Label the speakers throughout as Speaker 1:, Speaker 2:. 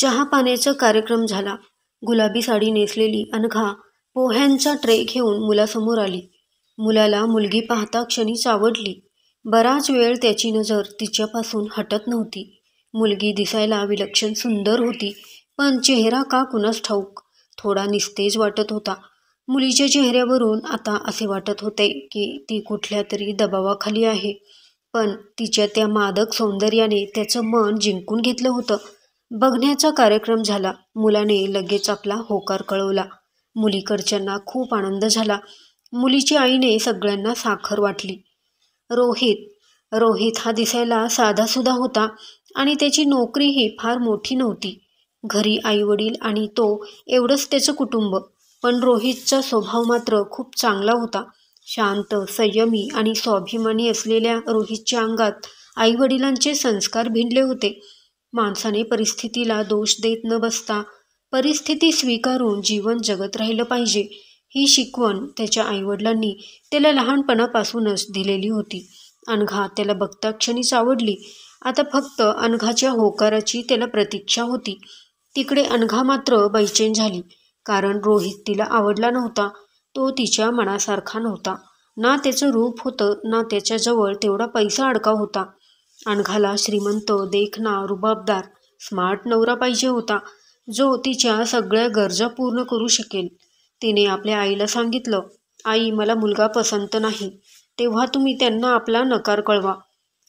Speaker 1: चहा पाण्याचा कार्यक्रम झाला. गुलाबी साडी नेसलेली अनघा पोह्यांचा ट्रे घेऊन मुलासमोर आली. मुलाला मुलगी पाहता क्षणीच आवडली. बराच वेळ त्याची नजर तिच्यापासून हटत नव्हती. मुलगी दिसायला विलक्षण सुंदर होती, पण चेहरा का कुणास ठाऊक थोडा निस्तेज वाटत होता. मुलीच्या चेहऱ्यावरून आता असे वाटत होते की ती कुठल्या तरी दबावाखाली आहे, पण तिच्या त्या मादक सौंदर्याने त्याचं मन जिंकून घेतलं होतं. बघण्याचा कार्यक्रम झाला. मुलाने लगेच आपला होकार कळवला. मुलीकडच्यांना खूप आनंद झाला. मुलीच्या आईने सगळ्यांना साखर वाटली. रोहित हा दिसायला साधासुधा होता आणि त्याची नोकरीही फार मोठी नव्हती. घरी आईवडील आणि तो एवढंच त्याचं कुटुंब. पण रोहितचा स्वभाव मात्र खूप चांगला होता. शांत, संयमी आणि स्वाभिमानी असलेल्या रोहितच्या अंगात आईवडिलांचे संस्कार भिनले होते. माणसाने परिस्थितीला दोष देत न बसता परिस्थिती स्वीकारून जीवन जगत राहिलं पाहिजे, ही शिकवण त्याच्या आईवडिलांनी त्याला लहानपणापासूनच दिलेली होती. अनघा त्याला बघता क्षणीच आवडली. आता फक्त अनघाच्या होकाराची त्याला प्रतीक्षा होती. तिकडे अनघा मात्र बैचेन झाली, कारण रोहित तिला आवडला नव्हता. तो तिच्या मनासारखा नव्हता. ना त्याचं रूप होतं, ना त्याच्याजवळ तेवढा पैसा अडका होता. अनघाला श्रीमंत, देखणा, रुबाबदार, स्मार्ट नवरा पाहिजे होता, जो तिच्या सगळ्या गरजा पूर्ण करू शकेल. तिने आपल्या आईला सांगितलं, आई, मला मुलगा पसंत नाही, तेव्हा तुम्ही त्यांना आपला नकार कळवा.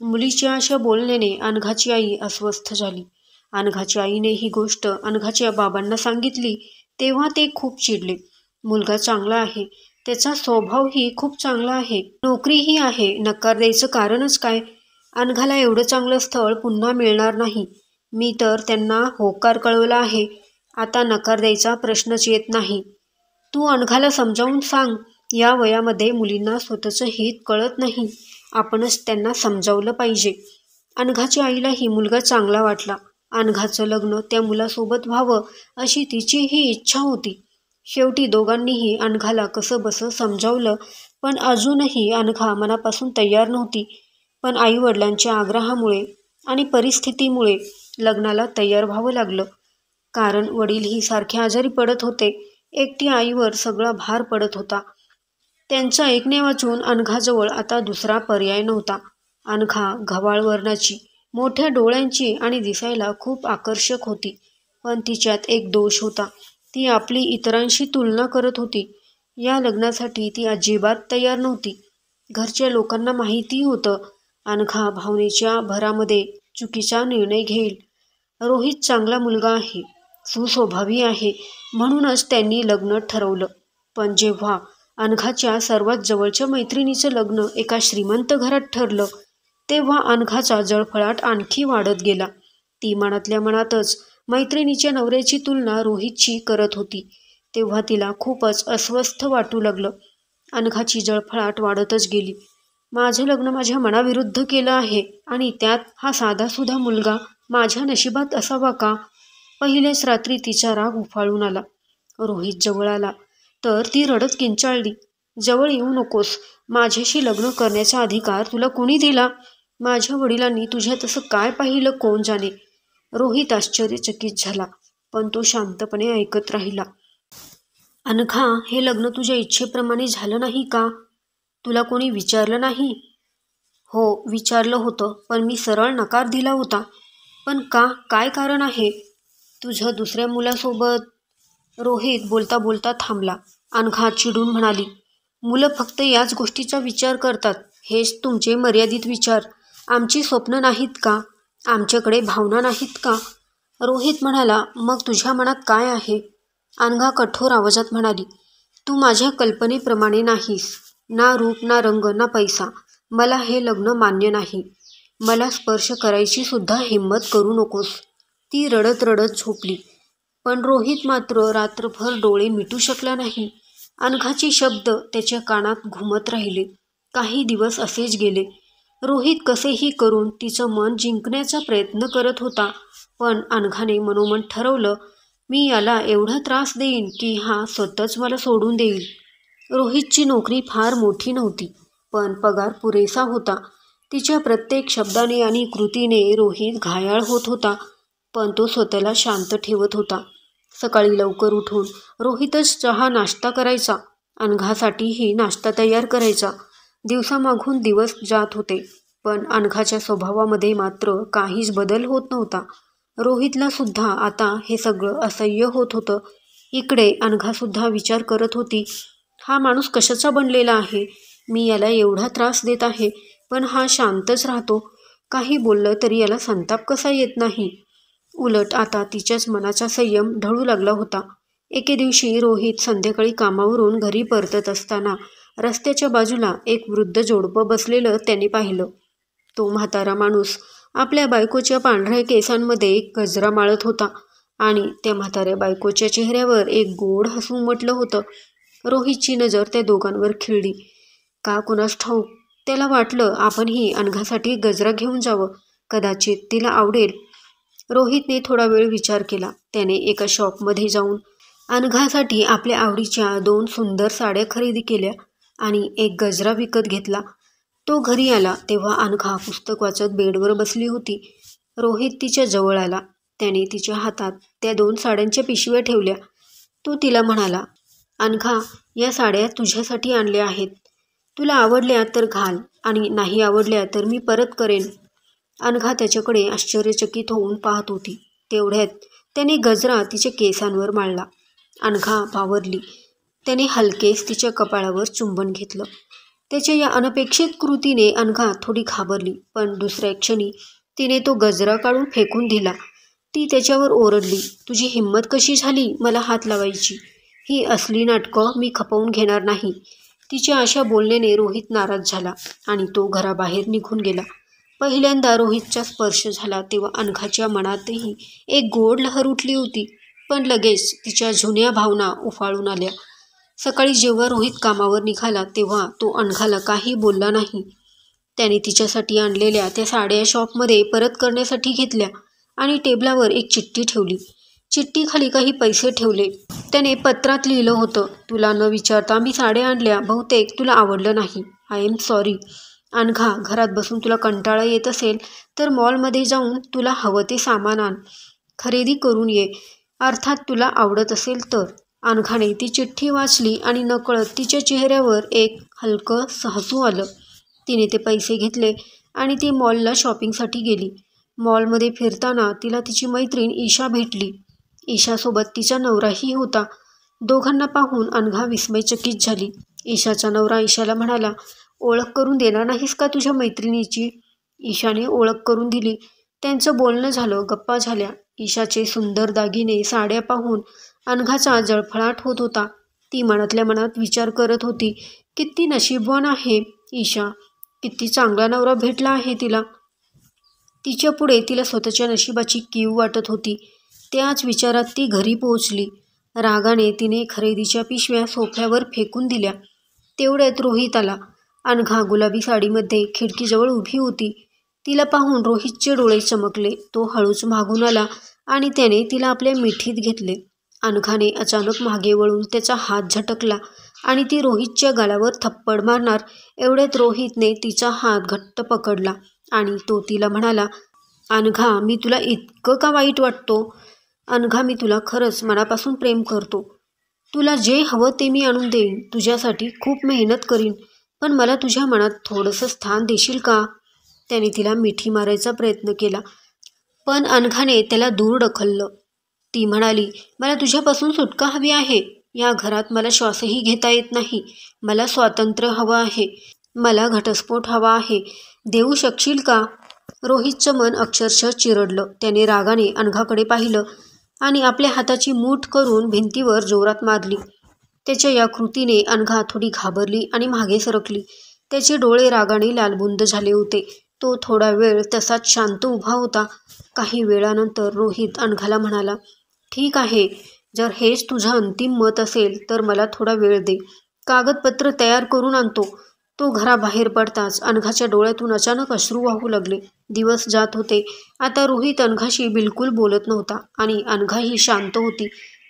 Speaker 1: मुलीच्या अशा बोलण्याने अनघाची आई अस्वस्थ झाली. अनघाच्या आईने ही गोष्ट अनघाच्या बाबांना सांगितली, तेव्हा ते खूप चिडले. मुलगा चांगला आहे, त्याचा स्वभावही खूप चांगला आहे, नोकरीही आहे, नकार द्यायचं कारणच काय? अनघाला एवढं चांगलं स्थळ पुन्हा मिळणार नाही. मी तर त्यांना होकार कळवला आहे, आता नकार द्यायचा प्रश्नच येत नाही. तू अनघाला समजावून सांग. या वयामध्ये मुलींना स्वतःचं हित कळत नाही. आपणच त्यांना समजावलं पाहिजे. अनघाच्या आईलाही मुलगा चांगला वाटला. अनघाचं लग्न त्या मुलासोबत व्हावं अशी तिचीही इच्छा होती. शेवटी दोघांनीही अनघाला कसं बसं समजावलं, पण अजूनही अनघा मनापासून तयार नव्हती. पण आईवडिलांच्या आग्रहामुळे आणि परिस्थितीमुळे लग्नाला तयार व्हावं लागलं. कारण वडीलही सारखे आजारी पडत होते. एकटी आईवर सगळा भार पडत होता. त्यांचं ऐकणे वाचून अनघाजवळ आता दुसरा पर्याय नव्हता. अनघा गव्हाळ वर्णाची, मोठ्या डोळ्यांची आणि दिसायला खूप आकर्षक होती. पण तिच्यात एक दोष होता. ती आपली इतरांशी तुलना करत होती. या लग्नासाठी ती अजिबात तयार नव्हती. घरच्या लोकांना माहिती होतं अनघा भावनेच्या भरामध्ये चुकीचा निर्णय घेईल. रोहित चांगला मुलगा आहे, सुस्वभावी आहे, म्हणूनच त्यांनी लग्न ठरवलं. पण जेव्हा अनघाच्या सर्वात जवळच्या मैत्रिणीचं लग्न एका श्रीमंत घरात ठरलं, तेव्हा अनघाचा जळफळाट आणखी वाढत गेला. ती मनातल्या मनातच मैत्रिणीच्या नवऱ्याची तुलना रोहितची करत होती. तेव्हा तिला खूपच अस्वस्थ वाटू लागलं. अनघाची जळफळाट वाढतच गेली. माझं लग्न माझ्या मनाविरुद्ध केलं आहे आणि त्यात हा साधासुधा मुलगा माझ्या नशिबात असावा का? पहिल्याच रात्री तिचा राग उफाळून आला. रोहित जवळ आला तर ती रडत किंचाळली. जवळ येऊ नकोस. माझ्याशी लग्न करण्याचा अधिकार तुला कोणी दिला? माझ्या वडिलांनी तुझ्यात असं काय पाहिलं कोण जाणे? रोहित आश्चर्यचकित झाला, पण तो शांतपणे ऐकत राहिला. अनघा, हे लग्न तुझ्या इच्छेप्रमाणे झालं नाही का? तुला कोणी विचारलं नाही? हो, विचारलं होतं, पण मी सरळ नकार दिला होता. पण का? काय कारण आहे? तुझं दुसऱ्या मुलासोबत? रोहित बोलता बोलता थांबला. अनघा चिडून म्हणाली, मुलं फक्त याच गोष्टीचा विचार करतात. हेच तुमचे मर्यादित विचार. आमची स्वप्न नाहीत का? आमच्याकडे भावना नाहीत का? रोहित म्हणाला, मग तुझ्या मनात काय आहे? अनघा कठोर आवाजात म्हणाली, तू माझ्या कल्पनेप्रमाणे नाहीस. ना रूप, ना रंग, ना पैसा. मला हे लग्न मान्य नाही. मला स्पर्श करायची सुद्धा हिंमत करू नकोस. ती रडत रडत झोपली. पण रोहित मात्र रात्रभर डोळे मिटू शकला नाही. अनघाचे शब्द त्याच्या कानात घुमत राहिले. काही दिवस असेच गेले. रोहित कसेही करून तिचं मन जिंकण्याचा प्रयत्न करत होता. पण अनघाने मनोमन ठरवलं, मी याला एवढा त्रास देईन की हा स्वतःच मला सोडून देईल. रोहितची नोकरी फार मोठी नव्हती, पण पगार पुरेसा होता. तिच्या प्रत्येक शब्दाने आणि कृतीने रोहित घायाळ होत होता. पण तो स्वतःला शांत ठेवत होता. सकाळी लवकर उठून रोहितच चहा नाश्ता करायचा, अनघासाठीही नाश्ता तयार करायचा. दिवसामागून दिवस जात होते, पण अनघाच्या स्वभावामध्ये मात्र काहीच बदल होत नव्हता. रोहितला सुद्धा आता हे सगळं असह्य होत होतं. इकडे अनघासुद्धा विचार करत होती, हा माणूस कशाचा बनलेला आहे? मी याला एवढा त्रास देत आहे, पण हा शांतच राहतो. काही बोललं तरी याला संताप कसा येत नाही? उलट आता तिच्याच मनाचा संयम ढळू लागला होता. एके दिवशी रोहित संध्याकाळी कामावरून घरी परतत असताना रस्त्याच्या बाजूला एक वृद्ध जोडपं बसलेलं त्याने पाहिलं. तो म्हातारा माणूस आपल्या बायकोच्या पांढऱ्या केसांमध्ये गजरा माळत होता आणि त्या म्हाताऱ्या बायकोच्या चेहऱ्यावर एक गोड हसू उमटलं होतं. रोहितची नजर त्या दोघांवर खिळली. का कुणास ठाऊक, त्याला वाटलं आपणही अनघासाठी गजरा घेऊन जावं, कदाचित तिला आवडेल. रोहितने थोडा वेळ विचार केला. त्याने एका शॉपमध्ये जाऊन अनघासाठी आपल्या आवडीच्या 2 सुंदर साड्या खरेदी केल्या आणि एक गजरा विकत घेतला. तो घरी आला तेव्हा अनघा पुस्तक वाचत बेडवर बसली होती. रोहित तिच्या जवळ आला. त्याने तिच्या हातात त्या 2 साड्यांच्या पिशव्या ठेवल्या. तो तिला म्हणाला, अनघा, या साड्या तुझ्यासाठी आणल्या आहेत. तुला आवडल्या तर घाल आणि नाही आवडल्या तर मी परत करेन. अनघा त्याच्याकडे आश्चर्यचकित होऊन पाहत होती. तेवढ्यात त्याने गजरा तिच्या केसांवर माळला. अनघा बावरली. त्याने हलकेच तिच्या कपाळावर चुंबन घेतलं. त्याच्या या अनपेक्षित कृतीने अनघा थोडी घाबरली, पण दुसऱ्या क्षणी तिने तो गजरा काढून फेकून दिला. ती त्याच्यावर ओरडली, तुझी हिंमत कशी झाली मला हात लावायची? ही असली नाटकं मी खपवून घेणार नाही. तिच्या अशा बोलण्याने रोहित नाराज झाला आणि तो घराबाहेर निघून गेला. पहिल्यांदा रोहितचा स्पर्श झाला तेव्हा अनघाच्या मनातही एक गोड लहर उठली होती, पण लगेच तिच्या जुन्या भावना उफाळून आल्या. सकाळी जेव्हा रोहित कामावर निघाला तेव्हा तो अनघाला काही बोलला नाही. त्याने तिच्यासाठी आणलेल्या त्या साड्या शॉपमध्ये परत करण्यासाठी घेतल्या आणि टेबलावर एक चिठ्ठी ठेवली. चिठ्ठीखाली काही पैसे ठेवले. त्याने पत्रात लिहिलं होतं, तुला न विचारता मी साड्या आणल्या, बहुतेक तुला आवडलं नाही. I am sorry. अनघा, घरात बसून तुला कंटाळा येत असेल तर मॉलमध्ये जाऊन तुला हवं ते सामान आण, खरेदी करून ये, अर्थात तुला आवडत असेल तर. अनघाने ती चिठ्ठी वाचली आणि नकळत तिच्या चेहऱ्यावर एक हलकं हसू आलं. तिने ते पैसे घेतले आणि ती मॉलला शॉपिंगसाठी गेली. मॉलमध्ये फिरताना तिला तिची मैत्रीण ईशा भेटली. ईशासोबत तिचा नवराही होता. दोघांना पाहून अनघा विस्मयचकित झाली. ईशाचा नवरा ईशाला म्हणाला, ओळख करून देणार नाहीस का तुझ्या मैत्रिणीची? ईशाने ओळख करून दिली. त्यांचं बोलणं झालं, गप्पा झाल्या. ईशाचे सुंदर दागिने, साड्या पाहून अनघाचा जळफळाट होत होता. ती मनातल्या मनात विचार करत होती, किती नशीबवान आहे ईशा, किती चांगला नवरा भेटला आहे तिला. तिच्या पुढे तिला स्वतःच्या नशिबाची कीव वाटत होती. त्याच विचारात ती घरी पोहोचली. रागाने तिने खरेदीच्या पिशव्या सोफ्यावर फेकून दिल्या. तेवढ्यात रोहित आला. अनघा गुलाबी साडीमध्ये खिडकीजवळ उभी होती. तिला पाहून रोहितचे डोळे चमकले. तो हळूच मागून आला आणि त्याने तिला आपल्या मिठीत घेतले. अनघाने अचानक मागे वळून त्याचा हात झटकला आणि ती रोहितच्या गालावर थप्पड मारणार एवढ्यात रोहितने तिचा हात घट्ट पकडला आणि तो तिला म्हणाला, अनघा, मी तुला इतकं का वाईट वाटतो? अनघा, मी तुला खरंच मनापासून प्रेम करतो. तुला जे हवं ते मी आणून देईन. तुझ्यासाठी खूप मेहनत करीन, पण मला तुझ्या मनात थोडंसं स्थान देशील का? त्याने तिला मिठी मारायचा प्रयत्न केला, पण अनघाने त्याला दूर ढकललं. ती म्हणाली, मला तुझ्यापासून सुटका हवी आहे. या घरात मला श्वासही घेता येत नाही. मला स्वातंत्र्य हवं आहे. मला घटस्फोट हवा आहे. देऊ शकशील का? रोहितचं मन अक्षरशः चिरडलं. त्याने रागाने अनघाकडे पाहिलं आणि आपल्या हाताची मूठ करून भिंतीवर जोरात मारली. त्याच्या या कृतीने अनघा थोडी घाबरली आणि मागे सरकली. त्याचे डोळे रागाने लालबुंद झाले होते. तो थोडा वेळ तसाच शांत उभा होता. काही वेळानंतर रोहित अनघाला म्हणाला, ठीक आहे, जर हेच तुझं अंतिम मत असेल तर मला थोडा वेळ दे. कागदपत्र तयार करून आणतो. तो घराबाहेर पडताच अनघाच्या डोळ्यातून अचानक अश्रू वाहू लागले. दिवस जात होते. आता रोहित अनघाशी बिलकुल बोलत नव्हता आणि अनघाही शांत होती.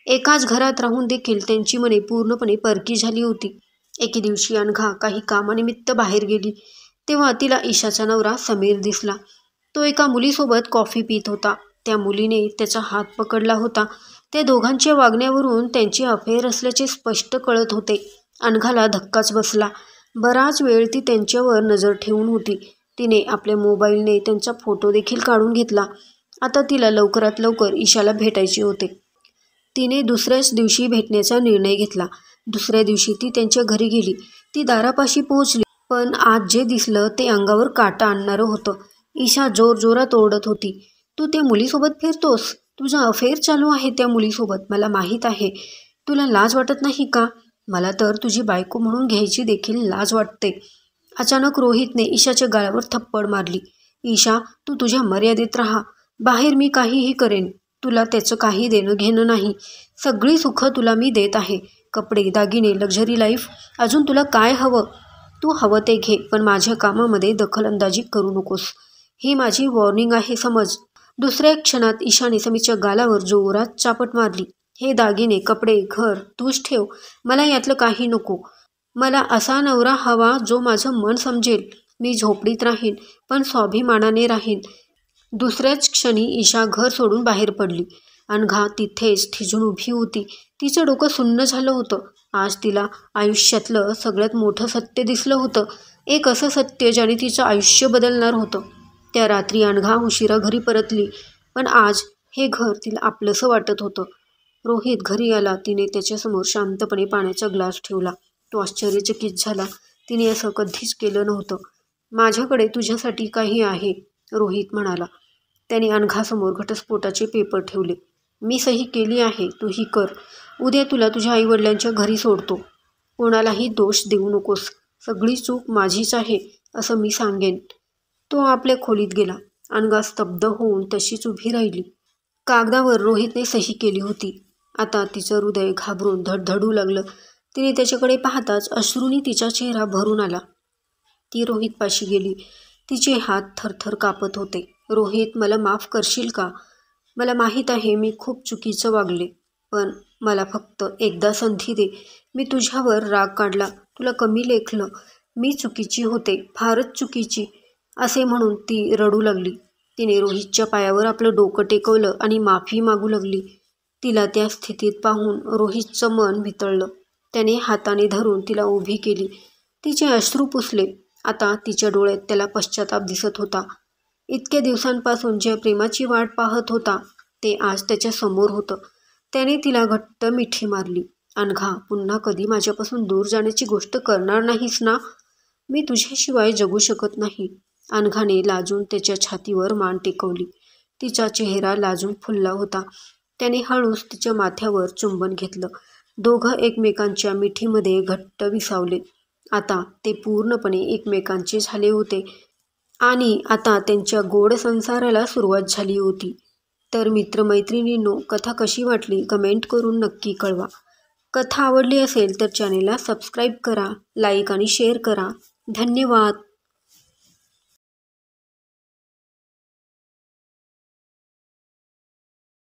Speaker 1: एकाच घरात राहून देखील त्यांची मने पूर्णपणे परकी झाली होती. एके दिवशी अनघा काही कामानिमित्त बाहेर गेली तेव्हा तिला ईशाचा नवरा समीर दिसला. तो एका मुलीसोबत कॉफी पित होता. त्या मुलीने त्याचा हात पकडला होता. त्या दोघांच्या वागण्यावरून त्यांची अफेअर असल्याचे स्पष्ट कळत होते. अनघाला धक्काच बसला. बराच वेळ ती त्यांच्यावर नजर ठेवून होती. तिने आपल्या मोबाईलने त्यांचा फोटो देखील काढून घेतला. आता तिला लवकरात लवकर ईशाला भेटायचे होते. तिने दुसऱ्याच दिवशी भेटण्याचा निर्णय घेतला. दुसऱ्या दिवशी ती त्यांच्या घरी गेली. ती दारापाशी पोहोचली, पण आज जे दिसलं ते अंगावर काटा आणणारं होतं. ईशा जोरजोरात ओरडत होती, तू त्या मुलीसोबत फिरतोस? तुझा अफेअर चालू आहे त्या मुलीसोबत, मला माहीत आहे. तुला लाज वाटत नाही का? मला तर तुझी बायको म्हणून घ्यायची देखील लाज वाटते. अचानक रोहितने ईशाच्या गालावर थप्पड मारली. ईशा, तू तुझ्या मर्यादेत राहा. बाहेर मी काहीही करेन. तुला त्याचं काही देणं घेणं नाही. सगळी सुखं तुला मी देत आहे. कपडे, दागिने, लक्झरी लाईफ, अजून तुला काय हवं? तू हवं ते घे, पण माझ्या कामामध्ये दखलंदाजी करू नकोस. ही माझी वॉर्निंग आहे, समज. दुसऱ्या क्षणात ईशाने समीरच्या गालावर जोरात चापट मारली. हे दागिने, कपडे, घर तूच ठेव. मला यातलं काही नको. मला असा नवरा हवा जो माझं मन समजेल. मी झोपडीत राहीन, पण स्वाभिमानाने राहीन. दुसऱ्याच क्षणी ईशा घर सोडून बाहेर पडली. अनघा तिथेच थिजून उभी होती. तिचं डोकं सुन्न झालं होतं. आज तिला आयुष्यातलं सगळ्यात मोठं सत्य दिसलं होतं. एक असं सत्य ज्याने तिचं आयुष्य बदलणार होतं. त्या रात्री अनघा उशिरा घरी परतली, पण आज हे घर तिला आपलंसं वाटत होतं. रोहित घरी आला. तिने त्याच्यासमोर शांतपणे पाण्याचा ग्लास ठेवला. तो आश्चर्यचकित झाला. तिने असं कधीच केलं नव्हतं. माझ्याकडे तुझ्यासाठी काही आहे, रोहित म्हणाला. त्याने अनघासमोर घटस्फोटाचे पेपर ठेवले. मी सही केली आहे, तू ही कर. उद्या तुला तुझ्या आईवडिलांच्या घरी सोडतो. कोणालाही दोष देऊ नकोस. सगळी चूक माझीच आहे असं मी सांगेन. तो आपल्या खोलीत गेला. अनघा स्तब्ध होऊन तशीच उभी राहिली. कागदावर रोहितने सही केली होती. आता तिचं हृदय घाबरून धडधडू लागलं. तिने त्याच्याकडे पाहताच अश्रूंनी तिचा चेहरा भरून आला. ती रोहितपाशी गेली. तिचे हात थरथर कापत होते. रोहित, मला माफ करशील का? मला माहीत आहे मी खूप चुकीचं वागले, पण मला फक्त एकदा संधी दे. मी तुझ्यावर राग काढला, तुला कमी लेखलं. मी चुकीची होते, फारच चुकीची, असे म्हणून ती रडू लागली. तिने रोहितच्या पायावर आपलं डोकं टेकवलं आणि माफी मागू लागली. तिला त्या स्थितीत पाहून रोहितचं मन वितळलं. त्याने हाताने धरून तिला उभी केली. तिचे अश्रू पुसले. आता तिच्या डोळ्यात त्याला पश्चाताप दिसत होता. इतक्या दिवसांपासून ज्या प्रेमाची वाट पाहत होता ते आज त्याच्या समोर होतं. त्याने तिला घट्ट मिठी मारली. अनघा, पुन्हा कधी माझ्यापासून दूर जाण्याची गोष्ट करणार नाहीस ना? मी तुझ्याशिवाय जगू शकत नाही. अनघाने लाजून त्याच्या छातीवर मान टेकवली. तिचा चेहरा लाजून फुलला होता. त्याने हळूच तिच्या माथ्यावर चुंबन घेतलं. दोघं एकमेकांच्या मिठीमध्ये घट्ट विसावले. आता ते पूर्णपणे एकमेकांचे झाले होते आणि आता त्यांच्या गोड संसाराला सुरुवात झाली होती. तर मित्रमैत्रिणींनो, कथा कशी वाटली कमेंट करून नक्की कळवा. कथा आवडली असेल तर चॅनेलला सबस्क्राईब करा, लाईक आणि शेअर करा. धन्यवाद.